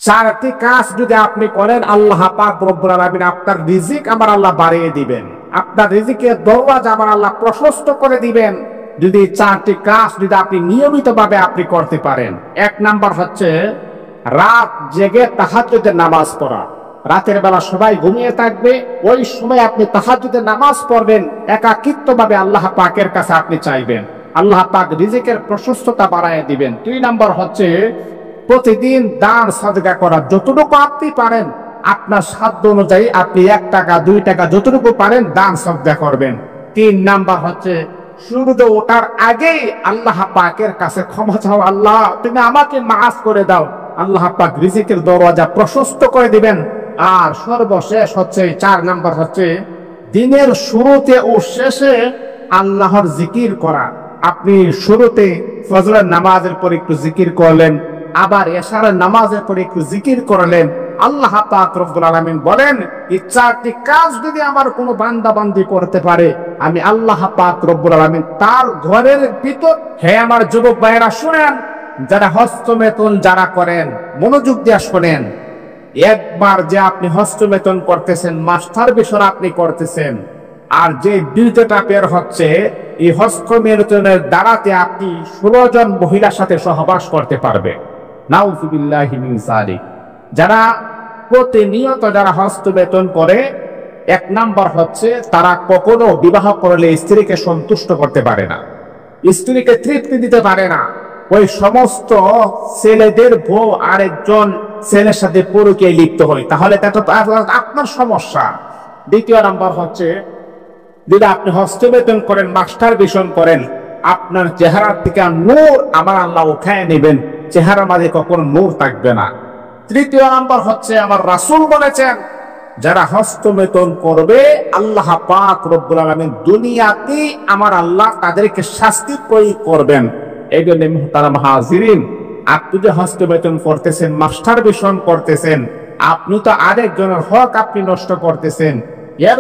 চারটি কাজ যদি আপনি করেন, আল্লাহ পাক রব্বুল আলামিন আপনার রিজিক আমার আল্লাহ বাড়িয়ে দিবেন, আপনার রিজিকের দরওয়াজা আমার আল্লাহ প্রশস্ত করে দিবেন, যদি চারটি কাজ যদি আপনি নিয়মিতভাবে আপনি করতে পারেন। এক নাম্বার হচ্ছে রাত জেগে তাহাজ্জুদের নামাজ পড়া। রাতের বেলা সবাই ঘুমিয়ে থাকবে, ওই সময় আপনি তাহাজ্জুদের নামাজ পড়বেন, একাকিত্বভাবে আল্লাহ পাকের কাছে আপনি চাইবেন, আল্লাহ পাক রিজিকের প্রশস্ততা বাড়ায় দিবেন। 2 নাম্বার হচ্ছে প্রতিদিন দান সাদকা করা, যতটুকু আপনি পারেন আপনার সাধ্য অনুযায়ী আপনি 1 টাকা 2 টাকা যতটুকু পারেন দান সাদকা করবেন। 3 নাম্বার হচ্ছে সূর্য ওঠার আগেই আল্লাহ পাকের কাছে ক্ষমা চাও, আল্লাহ তুমি আমাকে মাফ করে দাও, আল্লাহ পাক রিজিকের দরওয়াজা প্রশস্ত করে দিবেন। আর সর্বশেষ হচ্ছে 4 নাম্বার হচ্ছে দিনের শুরুতে ও শেষে আল্লাহর জিকির করা। আপনি শুরুতে ফজরের নামাজের পর একটু জিকির করলেন, আবার এশারের নামাজের পর একটু জিকির করলেন। আল্লাহ পাক রব্বুল আলামিন বলেন, এই 4টি কাজ যদি আমার কোনো বান্দা বান্দি করতে পারে, আমি আল্লাহ পাক রব্বুল আলামিন তার ঘরের ভিতর। হে আমার যুবক ভাইয়েরা শুনেন, যারা হস্তমেতন যারা করেন মনোযোগ দিয়ে শুনেন, একবার যে আপনি হস্তমেতন করতেছেন, মাস্টার বিষয় আপনি করতেছেন, আর যে বিরতিটা বের হচ্ছে, এই হস্তমেতনের দ্বারাতে আপনি 16 জন মহিলার সাথে সহবাস করতে পারবে। নাউযুবিল্লাহি মিন যালিক। যারা প্রতিনিয়ত যারা হস্তমেতন করে, 1 নাম্বার হচ্ছে তারা কখনো বিবাহ করলে স্ত্রীকে সন্তুষ্ট করতে পারে না, স্ত্রীকে তৃপ্তি দিতে পারে না। ওই সমস্ত ছেলেদের বউ আরেকজন ছেলের সাথে পরকীয়ায় লিপ্ত হয়, তাহলে এটা তো আপনার সমস্যা। 2 নাম্বার হচ্ছে যদি আপনি হস্তমেতন করেন, মাস্টার বেশন করেন, আপনার চেহারার থেকে নূর আমার আল্লাহ উঠায় নেবেন, চেহারার মাঝে কখনো নূর থাকবে না। 3 নাম্বার হচ্ছে আমার রাসূল বলেছেন, যারা হস্তমেতন করবে আল্লাহ পাক রব্বুল আলামিন দুনিয়াতে আমার আল্লাহ তাদেরকে শাস্তি প্রয়োগ করবেন। এই জন্য মুহতারাম হাজিরিন, আপনি যে হস্তমেতন করতেছেন, মাস্টার বেশন করতেছেন, আপনি তো আরেকজনের হক আপনি নষ্ট করতেছেন। এর